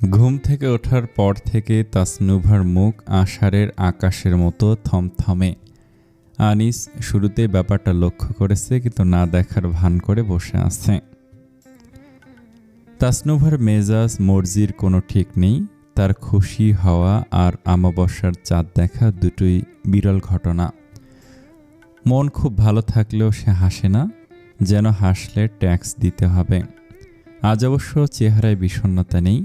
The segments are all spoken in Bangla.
ঘুম থেকে ওঠার পর থেকে তাসনুভার মুখ আষাঢ়ের আকাশের মতো থমথমে। আনিস শুরুতেই ব্যাপারটা লক্ষ্য করেছে, কিন্তু না দেখার ভান করে বসে আছে। তাসনুভার মেজাজ মর্জির কোনো ঠিক নেই। তার খুশি হওয়া আর আমাবস্যার চাঁদ দেখা দুটোই বিরল ঘটনা। মন খুব ভালো থাকলেও সে হাসে না, যেন হাসলে ট্যাক্স দিতে হবে। আজ অবশ্য চেহারায় বিষণ্ণতা নেই,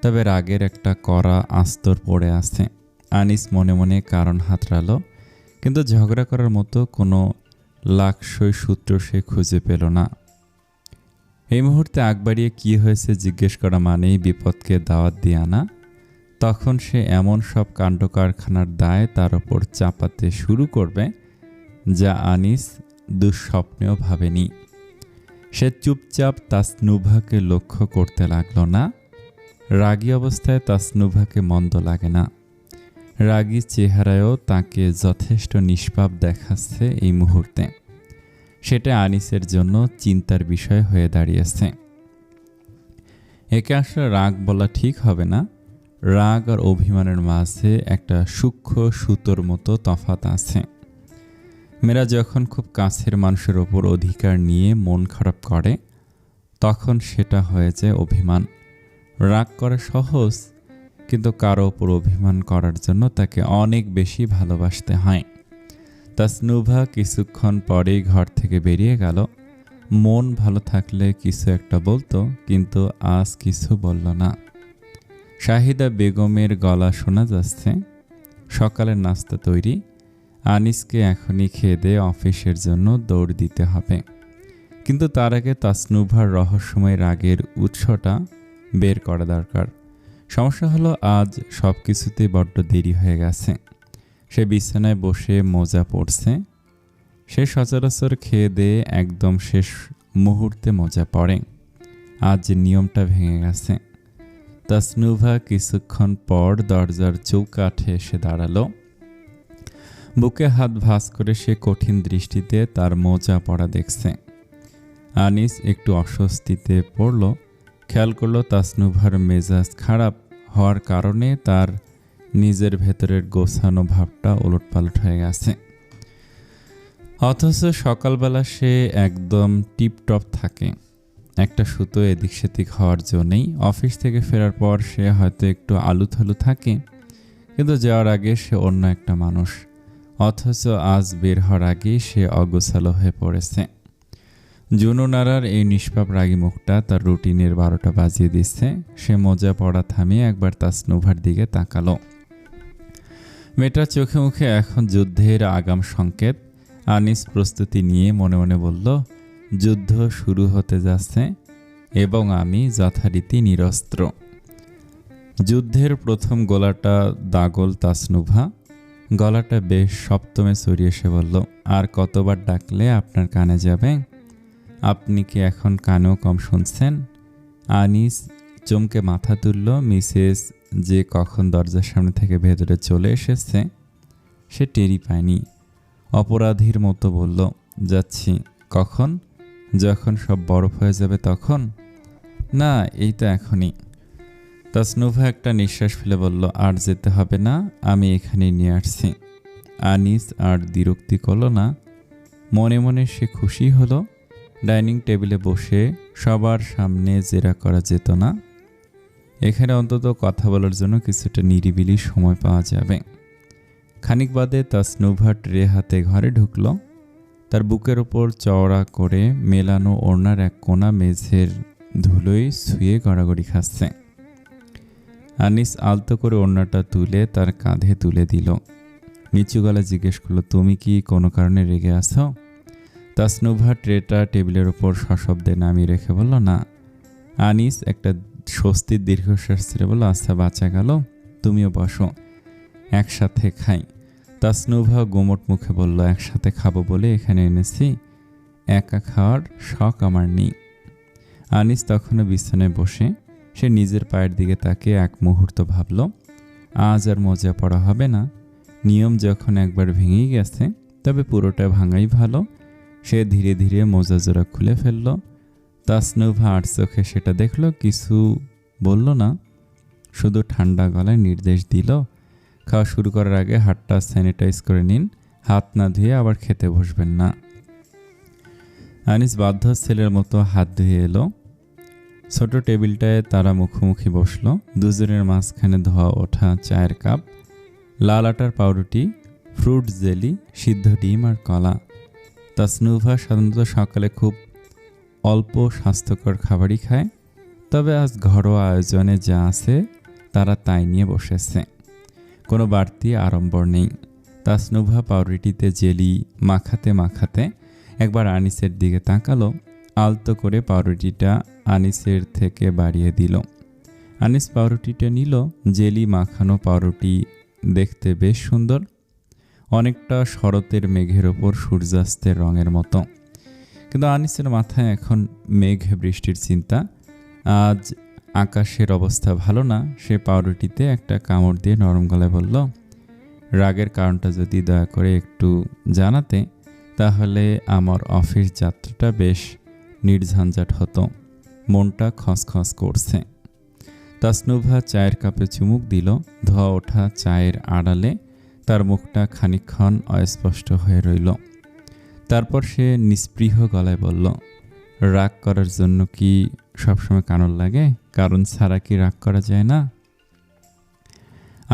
তবে রাগের একটা কড়া আস্তর পড়ে আছে। আনিস মনে মনে কারণ হাতড়াল, কিন্তু ঝগড়া করার মতো কোনো লাকসই সূত্র সে খুঁজে পেল না। এই মুহূর্তে আগ বাড়িয়ে কী হয়েছে জিজ্ঞেস করা মানেই বিপদকে দাওয়াত দিয়ে আনা। তখন সে এমন সব কাণ্ড কারখানার দায় তার ওপর চাপাতে শুরু করবে, যা আনিস দুঃস্বপ্নেও ভাবেনি। সে চুপচাপ তাসনুভাকে লক্ষ্য করতে লাগল না। রাগী অবস্থায় তাসনুভাকে মন্দ লাগে না। রাগী চেহারায়ও তাকে যথেষ্ট নিষ্পাপ দেখাচ্ছে এই মুহূর্তে। সেটা আনিসের জন্য চিন্তার বিষয় হয়ে দাঁড়িয়েছে। একে আসলে রাগ বলা ঠিক হবে না। রাগ আর অভিমানের মাঝে একটা সূক্ষ্ম সুতোর মতো তফাৎ আছে। মেয়েরা যখন খুব কাছের মানুষের ওপর অধিকার নিয়ে মন খারাপ করে, তখন সেটা হয়ে যায় অভিমান। রাগ করা সহজ, কিন্তু কারো ওপর অভিমান করার জন্য তাকে অনেক বেশি ভালোবাসতে হয়। তাসনুভা কিছুক্ষণ পরেই ঘর থেকে বেরিয়ে গেল। মন ভালো থাকলে কিছু একটা বলতো, কিন্তু আজ কিছু বলল না। শাহিদা বেগমের গলা শোনা যাচ্ছে। সকালের নাস্তা তৈরি। আনিসকে এখনই খেয়ে দিয়ে অফিসের জন্য দৌড় দিতে হবে। কিন্তু তার আগে তাসনুভার রহস্যময় রাগের উৎসটা বের করা দরকার। সমস্যা হলো, আজ সব কিছুতেই বড্ড দেরি হয়ে গেছে। সে বিছানায় বসে মোজা পড়ছে। সে সচরাচর খেয়ে দিয়ে একদম শেষ মুহূর্তে মোজা পড়ে। আজ নিয়মটা ভেঙে গেছে। তাসনুভা কিছুক্ষণ পর দরজার চৌকাঠে এসে দাঁড়ালো। বুকে হাত ভাঁজ করে সে কঠিন দৃষ্টিতে তার মোজা পড়া দেখছে। আনিস একটু অস্বস্তিতে পড়ল। খেয়াল করলো তাসনুভার মেজাজ খারাপ হওয়ার কারণে তার নিজের ভেতরের গোছানো ভাবটা ওলটপালট হয়ে গেছে। অথচ সকালবেলা সে একদম টিপটপ থাকে। একটা সুতো এদিক সেদিক হওয়ার জন্যেই। অফিস থেকে ফেরার পর সে হয়তো একটু আলুথালু থাকে, কিন্তু যাওয়ার আগে সে অন্য একটা মানুষ। অথচ আজ বের হওয়ার আগেই সে অগোছালো হয়ে পড়েছে। জুনুনারার এই নিষ্পাপ রাগী মুখটা তার রুটিনের 12টা বাজিয়ে দিচ্ছে। সে মোজা পড়া থামিয়ে একবার তাসনুভার দিকে তাকালো। মেয়েটার চোখে মুখে এখন যুদ্ধের আগাম সংকেত। আনিস প্রস্তুতি নিয়ে মনে মনে বলল, যুদ্ধ শুরু হতে যাচ্ছে এবং আমি যথারীতি নিরস্ত্র। যুদ্ধের প্রথম গোলাটা দাগল তাসনুভা। গলাটা বেশ সপ্তমে চড়িয়ে সে বলল, আর কতবার ডাকলে আপনার কানে যাবে? আপনি কি এখন কানেও কম শুনছেন? আনিস চমকে মাথা তুলল। মিসেস যে কখন দরজার সামনে থেকে ভেতরে চলে এসেছে সে টেরই পায়নি। অপরাধীর মতো বলল, যাচ্ছি। কখন? যখন সব বরফ হয়ে যাবে তখন? না, এই তো এখনই। তাসনুভা একটা নিঃশ্বাস ফেলে বলল, আর যেতে হবে না, আমি এখানেই নিয়ে আসছি। আনিস আর দ্বিরুক্তি করল না। মনে মনে সে খুশি হলো। ডাইনিং টেবিলে বসে সবার সামনে জেরা করা যেত না। এখানে অন্তত কথা বলার জন্য কিছুটা নিরিবিলি সময় পাওয়া যাবে। খানিক বাদে তাসনুভা ট্রে হাতে ঘরে ঢুকল। তার বুকের ওপর চওড়া করে মেলানো ওড়নার এক কোণা মেঝের ধুলোয় শুয়ে গড়াগড়ি খাচ্ছে। আনিস আলতো করে ওড়নাটা তুলে তার কাঁধে তুলে দিল। নিচু গলা জিজ্ঞেস করলো, তুমি কি কোনো কারণে রেগে আছো? তাসনুভা ট্রেটা টেবিলের ওপর সশব্দে নামিয়ে রেখে বলল, না। আনিস একটা স্বস্তির দীর্ঘশ্বাস ছেড়ে বলল, আচ্ছা বাঁচা গেল, তুমিও বসো, একসাথে খাই। তাসনুভা গোমট মুখে বলল, একসাথে খাবো বলে এখানে এনেছি, একা খাওয়ার শখ আমার নেই। আনিস তখনও বিছানায় বসে। সে নিজের পায়ের দিকে তাকিয়ে এক মুহূর্ত ভাবল, আজ আর মোজা পড়া হবে না। নিয়ম যখন একবার ভেঙেই গেছে, তবে পুরোটা ভাঙাই ভালো। সে ধীরে ধীরে মোজা জোড়া খুলে ফেলল। তাসনুভা আর চোখে সেটা দেখল, কিছু বলল না, শুধু ঠান্ডা গলায় নির্দেশ দিল, খাওয়া শুরু করার আগে হাতটা স্যানিটাইজ করে নিন, হাত না ধুয়ে আবার খেতে বসবেন না। আনিস বাধ্য ছেলের মতো হাত ধুয়ে এলো। ছোট টেবিলটায় তারা মুখোমুখি বসলো। দুজনের মাঝখানে ধোয়া ওঠা চায়ের কাপ, লাল আটার পাউরুটি, ফ্রুট জেলি, সিদ্ধ ডিম আর কলা। তাসনুভা সাধারণত সকালে খুব অল্প স্বাস্থ্যকর খাবারই খায়, তবে আজ ঘরোয়া আয়োজনে যা আছে তারা তাই নিয়ে বসেছে। কোনো বাড়তি আড়ম্বর নেই। তাসনুভা পাউরুটিতে জেলি মাখাতে মাখাতে একবার আনিসের দিকে তাকালো, আলতো করে পাউরুটিটা আনিসের থেকে বাড়িয়ে দিল। আনিস পাউরুটিটা নিল। জেলি মাখানো পাউরুটি দেখতে বেশ সুন্দর, অনেকটা শরতের মেঘের ওপর সূর্যাস্তের রঙের মতো। কিন্তু আনিসের মাথায় এখন মেঘ বৃষ্টির চিন্তা। আজ আকাশের অবস্থা ভালো না। সে পাউরুটিতে একটা কামড় দিয়ে নরম গলায় বলল, রাগের কারণটা যদি দয়া করে একটু জানাতে, তাহলে আমার অফিস যাত্রাটা বেশ নির্ঝঞ্ঝাট হতো। মনটা খসখস করছে। তাসনুভা চায়ের কাপে চুমুক দিল। ধোয়া ওঠা চায়ের আড়ালে তার মুখটা খানিকক্ষণ অস্পষ্ট হয়ে রইল। তারপর সে নিস্পৃহ গলায় বলল, রাগ করার জন্য কি সবসময় কারণ লাগে? কারণ ছাড়া কি রাগ করা যায় না?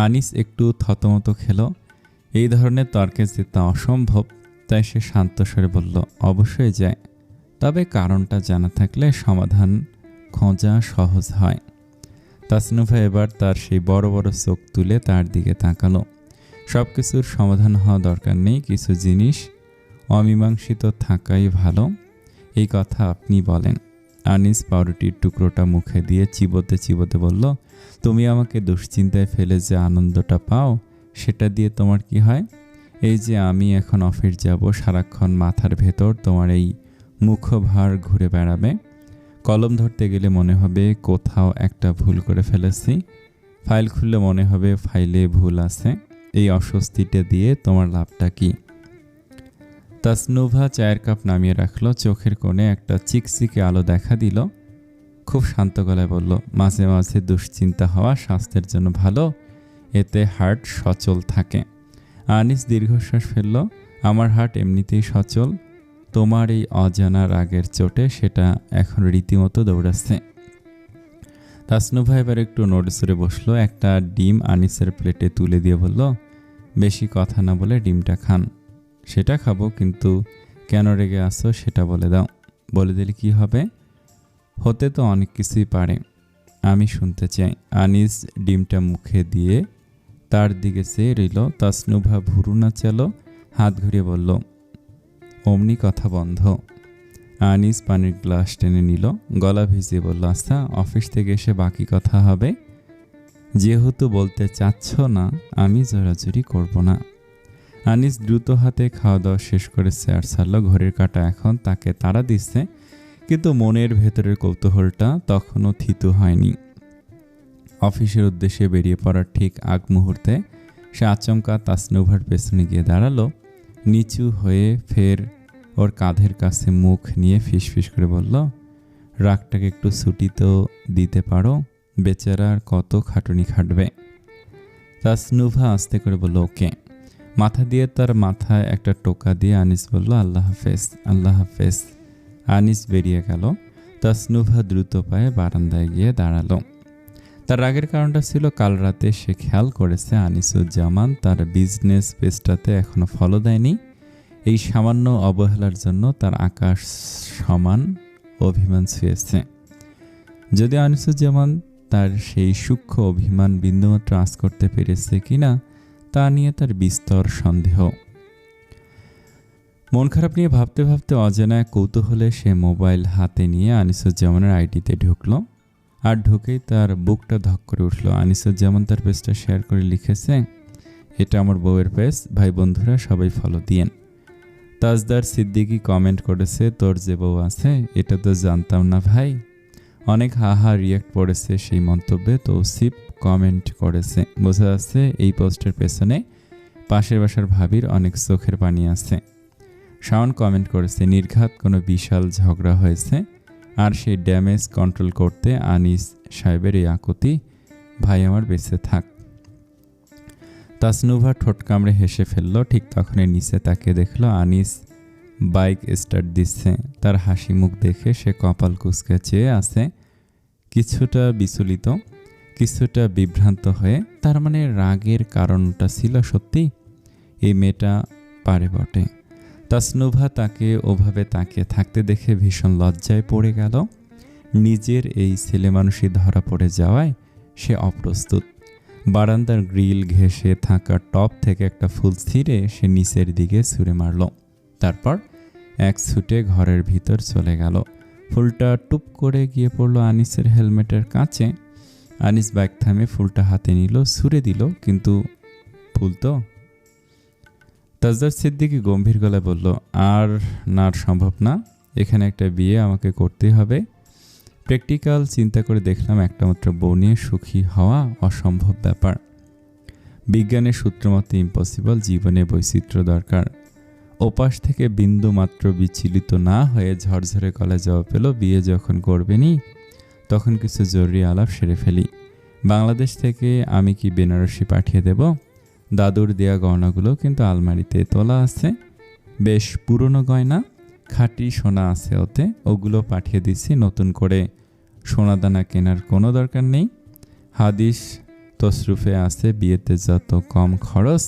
আনিস একটু থতমত খেল। এই ধরনের তর্কে জেতা অসম্ভব, তাই সে শান্ত স্বরে বলল, অবশ্যই যায়, তবে কারণটা জানা থাকলে সমাধান খোঁজা সহজ হয়। তাসনুভা এবার তার সেই বড় বড় চোখ তুলে তার দিকে তাকালো। সব কিছুর সমাধান হওয়া দরকার নেই, কিছু জিনিস অমীমাংসিত থাকাই ভালো, এই কথা আপনি বলেন। আনিস পাউরুটির টুকরোটা মুখে দিয়ে চিবোতে চিবোতে বলল, তুমি আমাকে দুশ্চিন্তায় ফেলে যে আনন্দটা পাও, সেটা দিয়ে তোমার কি হয়? এই যে আমি এখন অফিস যাব, সারাক্ষণ মাথার ভেতর তোমার এই মুখভার ঘুরে বেড়াবে। কলম ধরতে গেলে মনে হবে কোথাও একটা ভুল করে ফেলেছি, ফাইল খুললে মনে হবে ফাইলে ভুল আছে। এই অস্বস্তিটা দিয়ে তোমার লাভটা কি? তাসনুভা চায়ের কাপ নামিয়ে রাখলো। চোখের কোণে একটা চিকচিকে আলো দেখা দিল। খুব শান্ত গলায় বলল, মাঝে মাঝে দুশ্চিন্তা হওয়া স্বাস্থ্যের জন্য ভালো, এতে হার্ট সচল থাকে। আনিস দীর্ঘশ্বাস ফেলল। আমার হার্ট এমনিতেই সচল, তোমার এই অজানা রাগের চোটে সেটা এখন রীতিমতো দৌড়াচ্ছে। তাসনুভা এবার একটু নড়েচড়ে বসলো। একটা ডিম আনিসের প্লেটে তুলে দিয়ে বলল, বেশি কথা না বলে ডিমটা খান। সেটা খাবো, কিন্তু কেন রেগে আসো সেটা বলে দাও। বলে দিলে কি হবে? হতে তো অনেক কিছুই পারে, আমি শুনতে চাই। আনিস ডিমটা মুখে দিয়ে তার দিকে চেয়ে রইল। তাসনুভা ভুরু নাচালো, হাত ঘুরিয়ে বলল, অমনি কথা বন্ধ। আনিস পানির গ্লাস টেনে নিল, গলা ভিজিয়ে বলল, আচ্ছা, অফিস থেকে এসে বাকি কথা হবে। যেহেতু বলতে চাচ্ছ না, আমি জোরাজুরি করব না। আনিস দ্রুত হাতে খাওয়া দাওয়া শেষ করে চেয়ার ছাড়ল। ঘড়ির কাঁটা এখন তাকে তাড়া দিচ্ছে, কিন্তু মনের ভেতরের কৌতূহলটা তখনও থিতু হয়নি। অফিসের উদ্দেশ্যে বেরিয়ে পড়ার ঠিক আগ মুহূর্তে সে আচমকা তাসনুভার পেছনে গিয়ে দাঁড়ালো। নিচু হয়ে ফের ওর কাঁধের কাছে মুখ নিয়ে ফিসফিস করে বলল, রাগটাকে একটু ছুটি তো দিতে পারো, বেচারা আর কত খাটুনি খাটবে। তাসনুভা আস্তে করে বলল, ওকে। মাথা দিয়ে তার মাথায় একটা টোকা দিয়ে আনিস বলল, আল্লাহ হাফেজ। আল্লাহ হাফেজ। আনিস বেরিয়ে গেল। তাসনুভা দ্রুত পায়ে বারান্দায় গিয়ে দাঁড়ালো। তার রাগের কারণটা ছিল, কাল রাতে সে খেয়াল করেছে আনিসুজ্জামান তার বিজনেস পেজটাতে এখনো ফলো দেয়নি। এই সামান্য অবহেলার জন্য তার আকাশ সমান অভিমান ছুঁয়েছে। যদি আনিসুজ্জামান তার সেই সূক্ষ্ম অভিমান বিন্দুমাত্র আঁচ করতে পেরেছে কিনা তা নিয়ে তার বিস্তর সন্দেহ। মন খারাপ নিয়ে ভাবতে ভাবতে অজানা কৌতূহলে সে মোবাইল হাতে নিয়ে আনিসুজ্জামানের আইডিতে ঢুকলো। আর ঢুকেই তার বুকটা ধক করে উঠল। আনিসুজ্জামান তার পেজটা শেয়ার করে লিখেছে, এটা আমার বউয়ের পেজ, ভাই বন্ধুরা সবাই ফলো দিয়েন। তাজদার সিদ্দিকী কমেন্ট করেছে, তোর যে বউ আছে এটা তো জানতাম না ভাই। অনেক হাহা রিয়াক্ট পড়েছে সেই মন্তব্যে। তৌসিফ কমেন্ট করেছে, বোঝা যাচ্ছে এই পোস্টের পেছনে পাশের বাসার ভাবির অনেক চোখের পানি আছে। শাওন কমেন্ট করেছে, নির্ঘাত কোনো বিশাল ঝগড়া হয়েছে আর সেই ড্যামেজ কন্ট্রোল করতে আনিস সাহেবের এই আকুতি। ভাই আমার বেঁচে থাক। তাসনুভা ঠোঁট কামড়ে হেসে ফেলল। ঠিক তখনই নিচে তাকিয়ে দেখল আনিস বাইক স্টার্ট দিচ্ছে। তার হাসি মুখ দেখে সে কপাল কুঁচকে চেয়ে আছে, কিছুটা বিচলিত, কিছুটা বিভ্রান্ত হয়ে। তার মানে রাগের কারণটা ছিল সত্যি, এই মেয়েটা পারে বটে। তাসনুভা তাকে ওভাবে তাকিয়ে থাকতে দেখে ভীষণ লজ্জায় পড়ে গেল। নিজের এই ছেলে মানুষই ধরা পড়ে যাওয়ায় সে অপ্রস্তুত। বারান্দার গ্রিল ঘেঁষে থাকা টপ থেকে একটা ফুল ছিঁড়ে সে নিচের দিকে ছুঁড়ে মারল। তারপর এক ছুটে ঘরের ভিতর চলে গেল। ফুলটা টুপ করে গিয়ে পড়ল আনিসের হেলমেটের কাছে। আনিস বাইক থামে ফুলটা হাতে নিল, ছুঁড়ে দিল, কিন্তু ফুল তো। তাজদার সিদ্দিকী গম্ভীর গলায় বলল, আর না সম্ভব না, এখানে একটা বিয়ে আমাকে করতেই হবে। প্র্যাকটিক্যাল চিন্তা করে দেখলাম একটা মাত্র বউ নিয়ে সুখী হওয়া অসম্ভব ব্যাপার। বিজ্ঞানের সূত্র মতে ইম্পসিবল। জীবনে বৈচিত্র্য দরকার। ওপাশ থেকে বিন্দু মাত্র বিচলিত না হয়ে ঝরঝরে গলায় জবাব পেল, বিয়ে যখন করবেনি তখন কিছু জরুরি আলাপ সেরে ফেলি। বাংলাদেশ থেকে আমি কি বেনারসি পাঠিয়ে দেব? দাদুর দেয়া গয়নাগুলো কিন্তু আলমারিতে তোলা আছে, বেশ পুরনো গয়না, খাঁটি সোনা আছে ওতে, ওগুলো পাঠিয়ে দিচ্ছি। নতুন করে সোনাদানা কেনার কোনো দরকার নেই। হাদিস তসরুফে আছে, বিয়েতে যত কম খরচ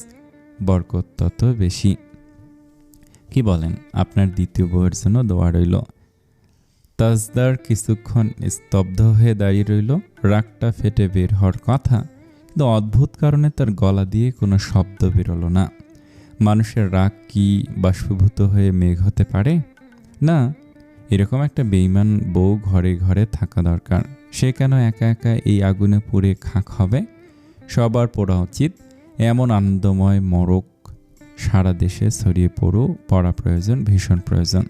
বরকত তত বেশি। কি বলেন? আপনার দ্বিতীয় বউয়ের জন্য দোয়া রইল। তাজদার কিছুক্ষণ স্তব্ধ হয়ে দাঁড়িয়ে রইল। রাগটা ফেটে বের হওয়ার কথা, কিন্তু অদ্ভুত কারণে তার গলা দিয়ে কোনো শব্দ বেরোলো না। মানুষের রাগ কি বাষ্পীভূত হয়ে মেঘ হতে পারে? না, এরকম একটা বেঈমান বউ ঘরে ঘরে থাকা দরকার। সে কেন একা একা এই আগুনে পুড়ে খাক হবে? সবার পড়া উচিত। এমন আনন্দময় মরক সারা দেশে ছড়িয়ে পড়া প্রয়োজন, ভীষণ প্রয়োজন।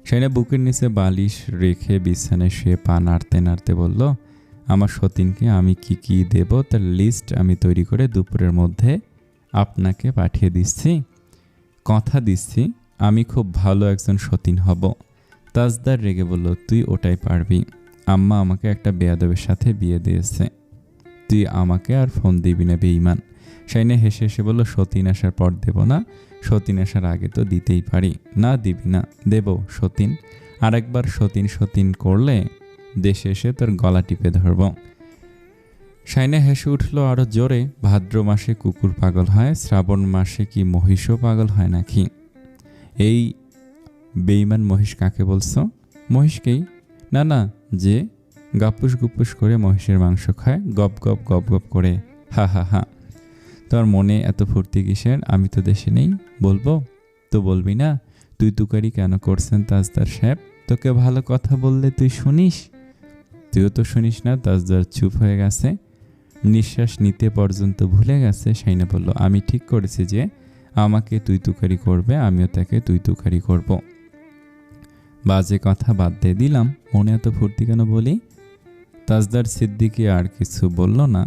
সেনা বুকের নিচে বালিশ রেখে বিছানায় শুয়ে পা নাড়তে নাড়তে বলল, আমার সতীনকে আমি কি কি দেব তার লিস্ট আমি তৈরি করে দুপুরের মধ্যে আপনাকে পাঠিয়ে দিচ্ছি। কথা দিচ্ছি আমি খুব ভালো একজন সতীন হব। তাজদার রেগে বলল, তুই ওটাই পারবি। আম্মা আমাকে একটা বেয়াদবের সাথে বিয়ে দিয়েছে, তুই আমাকে আর ফোন দিবি না বেঈমান। শাইনা হেসে হেসে বলল, সতীন আসার পর দেব না, সতীন আসার আগে তো দিতেই পারি। না দিবি না? দেব সতীন। আর একবার সতীন সতীন করলে দেশে এসে তোর গলা টিপে ধরব। শাইনা হেসে উঠল আরো জোরে। ভাদ্র মাসে কুকুর পাগল হয়, শ্রাবণ মাসে কি মহিষও পাগল হয় নাকি? এই বেঈমান মহিষ কাকে বলছো? মহিষকেই। না না, যে গাপুস গুপুস করে মহিষের মাংস খায়, গপ গপ গপ গপ করে, হা হা হা। তোর মনে এত ফুর্তি কিসের? আমি তো দেশে নেই। বলবো তো বলবি না? তুই তুকারি কেন করছেন তাজদার সাহেব? তোকে ভালো কথা বললে তুই শুনিস? তুইও তো শুনিস না। তাজদার চুপ হয়ে গেছে, নিঃশ্বাস নিতে পর্যন্ত ভুলে গেছে। শাইনা বলল, আমি ঠিক করেছি যে আমাকে তুই তুকারি করবে, আমিও তাকে তুই তুকারি করব। বাজে কথা বাদ দিয়ে দিলাম, মনে এত ফুর্তি কেন বলি? তাজদার সিদ্দিকী আর কিছু বলল না।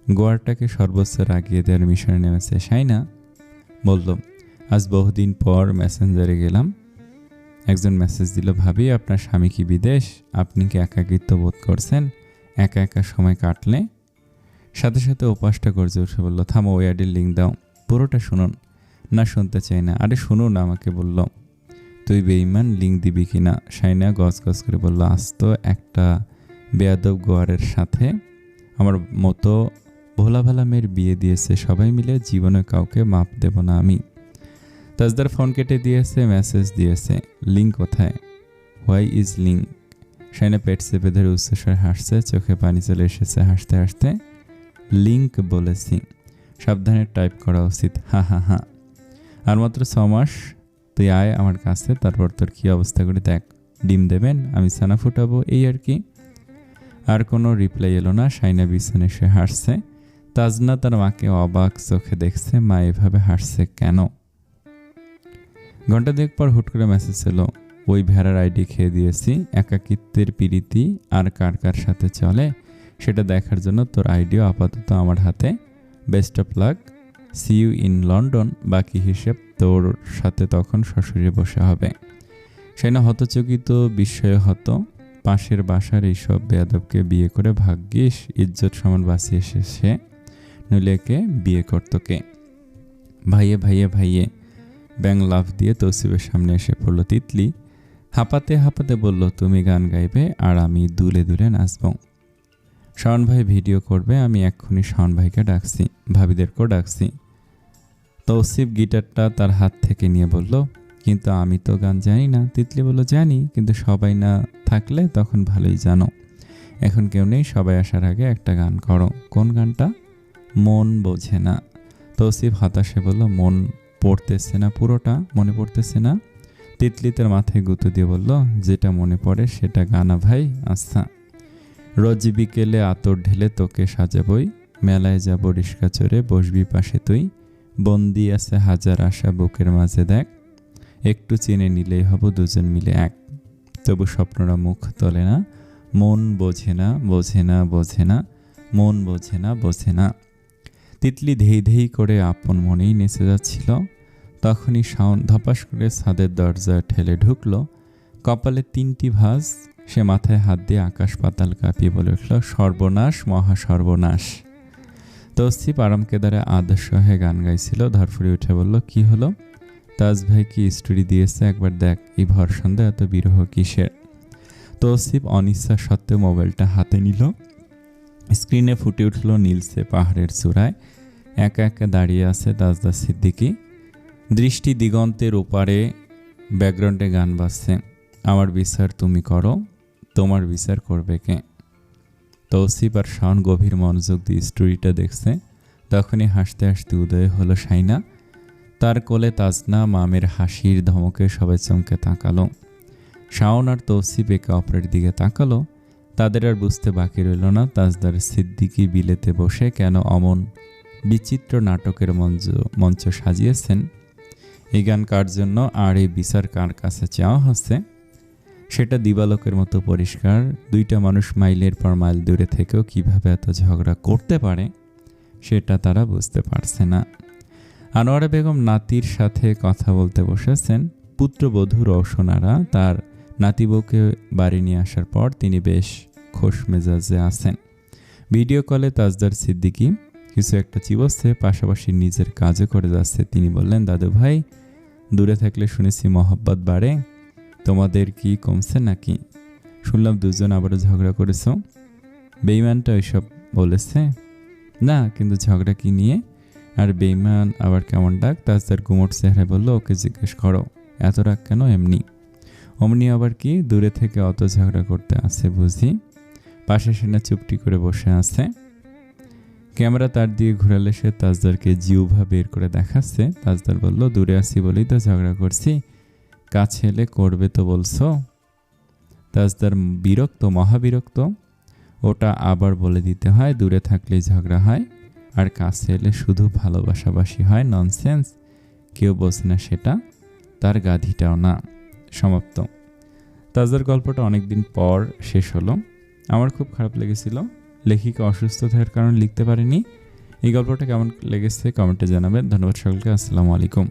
গোয়ারটাকে সর্বোচ্চ রাগিয়ে দেওয়ার মিশনে নেমেছে শাইনা। বলল, আজ বহুদিন পর মেসেঞ্জারে গেলাম, একজন মেসেজ দিল, ভাবি আপনার স্বামী কি বিদেশ? আপনি কি একাকিত্ব বোধ করছেন একা একা সময় কাটলে? সাথে সাথে ওপাশটা গর্জে উঠে বলল, থামো, ওই অ্যাডের লিঙ্ক দাও, পুরোটা শুনুন। না, শুনতে চাই না। আরে শুনুন, আমাকে বলল, তুই বেঈমান, লিঙ্ক দিবি কি না? শাইনা গজ গজ করে বলল, আজ তো একটা বেয়াদব গোয়ারের সাথে আমার মতো ভোলা ভালা মেয়ের বিয়ে দিয়েছে, সবাই মিলে, জীবনে কাউকে মাপ দেব না আমি। তাজদার ফোন কেটে দিয়েছে, মেসেজ দিয়েছে, লিঙ্ক কোথায়? Why is link? শাইনা পেট চেপে ধরে উচ্চস্বরে হাসছে, চোখে পানি চলে এসেছে হাসতে হাসতে। লিঙ্ক বলেছি, সাবধানে টাইপ করা উচিত, হা হা হা। আর মাত্র 6 মাস, তুই আয় আমার কাছে, তারপর তোর কী অবস্থা করে দেখ। ডিম দেবেন, আমি ছানা ফুটাবো, এই আর কি। আর কোনো রিপ্লাই এলো না। শাইনা বিছানে সে হাসছে। তাজনা তার মাকে অবাক চোখে দেখছে, মা এভাবে হাসছে কেন? ঘন্টা 2 পর হুট করে মেসেজ এলো, ওই ভেড়ার আইডি খেয়ে দিয়েছি, একাকিত্বের পিরিতি আর কার কার সাথে চলে সেটা দেখার জন্য তোর আইডিও আপাতত আমার হাতে। Best of luck, see you in London. বাকি হিসেব তোর সাথে তখন শ্বশুরে বসে হবে। শাইনা হতচকিত, বিস্ময় হতো, পাশের বাসার এইসব বেয়াদবকে বিয়ে করে ভাগ্যিস ইজ্জত সমান বাঁচিয়ে এসেছে, নইলে একে বিয়ে করতো কে? ভাইয়ে ভাইয়ে ভাইয়ে ব্যাং লাফ দিয়ে তৌসিফের সামনে এসে পড়ল তিতলি। হাঁপাতে হাঁপাতে বলল, তুমি গান গাইবে আর আমি দুলে দুলে নাচব। শাওন ভাই ভিডিও করবে, আমি এক্ষুনি শাওন ভাইকে ডাকছি, ভাবিদেরকেও ডাকছি। তৌসিফ গিটারটা তার হাত থেকে নিয়ে বলল, কিন্তু আমি তো গান জানি না। তিতলি বলল, জানি, কিন্তু সবাই না থাকলে তখন ভালোই জানো। এখন কেউ নেই, সবাই আসার আগে একটা গান করো। কোন গানটা? মন বোঝে না। তৌসিফ হতাশে বলল, মন পড়তেছে না, পুরোটা মনে পড়তেছে না। তিতলি তার মাথায় গুঁতো দিয়ে বলল, যেটা মনে পড়ে সেটা গানা ভাই। আচ্ছা। রোজ বিকেলে আতর ঢেলে তোকে সাজাবই, মেলায় যাব রিস্কা চড়ে, বসবি পাশে তুই, বন্দি আছে হাজার আশা বুকের মাঝে দেখ, একটু চিনে নিলেই হব দুজন মিলে এক, তবু স্বপ্নরা মুখ তোলে না, মন বোঝে না বোঝে না বোঝে না, মন বোঝে না বোঝে না। তিতলি ধেই ধেই করে আপন মনেই নেচে যাচ্ছিল। তখনই শাওন ধপাস করে ছাদের দরজা ঠেলে ঢুকলো। কপালে 3টি ভাঁজ। সে মাথায় হাত দিয়ে আকাশ পাতাল কাঁপিয়ে বলে উঠল, সর্বনাশ, মহা সর্বনাশ। তৌসিফ আরাম কেদারে আদর্শ হয়ে গান গাইছিল। ধরফুরি উঠে বলল, কি হলো? তাজ ভাই কি স্টোরি দিয়েছে, একবার দেখ। এই ভর সন্ধ্যা এত বিরহ কিসের? তৌসিফ অনিচ্ছা সত্ত্বেও মোবাইলটা হাতে নিল। স্ক্রিনে ফুটে উঠল নীলসে পাহাড়ের চূড়ায় একা একা দাঁড়িয়ে আছে তাজদার সিদ্দিকী। দৃষ্টি দিগন্তের ওপারে, ব্যাকগ্রাউন্ডে গান বাজছে, আমার বিচার তুমি করো, তোমার বিচার করবে কে? তৌসিফ আর শাওন গভীর মনোযোগ দিয়ে স্টোরিটা দেখছে। তখনই হাসতে হাসতে উদয় হলো শাইনা। তার কোলে তাজনা, মামের হাসির ধমকে সবাই চমকে তাকালো। শাওন আর তৌসিফ একে অপরের দিকে তাকালো। তাদের আর বুঝতে বাকি রইল না তাজদার সিদ্দিকী বিলেতে বসে কেন অমন বিচিত্র নাটকের মঞ্চ সাজিয়েছেন, এই গান কার জন্য, আর এই বিচার কার কাছে চাওয়া হচ্ছে। সেটা দিবালোকের মতো পরিষ্কার। দুইটা মানুষ মাইলের পর মাইল দূরে থেকেও কিভাবে এত ঝগড়া করতে পারে সেটা তারা বুঝতে পারছে না। আনোয়ারা বেগম নাতির সাথে কথা বলতে বসেছেন। পুত্রবধূ রওশনারা তার নাতিবউকে বাড়ি নিয়ে আসার পর তিনি বেশ খোশ মেজাজে আছেন। ভিডিও কলে তাজদার সিদ্দিকী কিছু একটা চিবচ্ছে, পাশাপাশি নিজের কাজও করে যাচ্ছে। তিনি বললেন, দাদু ভাই, দূরে থাকলে শুনেছি মহব্বত বাড়ে, তোমাদের কি কমছে নাকি? শুনলাম দুজন আবারও ঝগড়া করেছ। বেঈমানটা ওইসব বলেছে না, কিন্তু ঝগড়া কি নিয়ে? আর বেঈমান আবার কেমন ডাক? তাজদার গুমোট চেহারায় বলল, ওকে জিজ্ঞেস করো, এত রাগ কেন? এমনি। অমনি আবার কি? দূরে থেকে অত ঝগড়া করতে আছে বুঝি? পাশে সেনা চুপটি করে বসে আছে। ক্যামেরা তার দিয়ে ঘুরালে সে তাজদারকে জিউভা বের করে দেখাচ্ছে। তাজদার বলল, দূরে আসি বলেই তো ঝগড়া করছি, কাছে এলে করবে তো বলছো? তাজদার বিরক্ত, মহাবিরক্ত। ওটা আবার বলে দিতে হয়, দূরে থাকলেই ঝগড়া হয় আর কাছে এলে শুধু ভালোবাসাবাসি হয়। ননসেন্স, কেউ বোঝে না সেটা, তার গাধিটাও না। সমাপ্ত। তাজদার গল্পটা অনেকদিন পর শেষ হলো। আমার খুব খারাপ লেগেছিল, লেখিকা অসুস্থ থাকার কারণে লিখতে পারিনি। এই গল্পটা কেমন লেগেছে কমেন্টে জানাবেন। ধন্যবাদ সকলকে। আসসালামু আলাইকুম।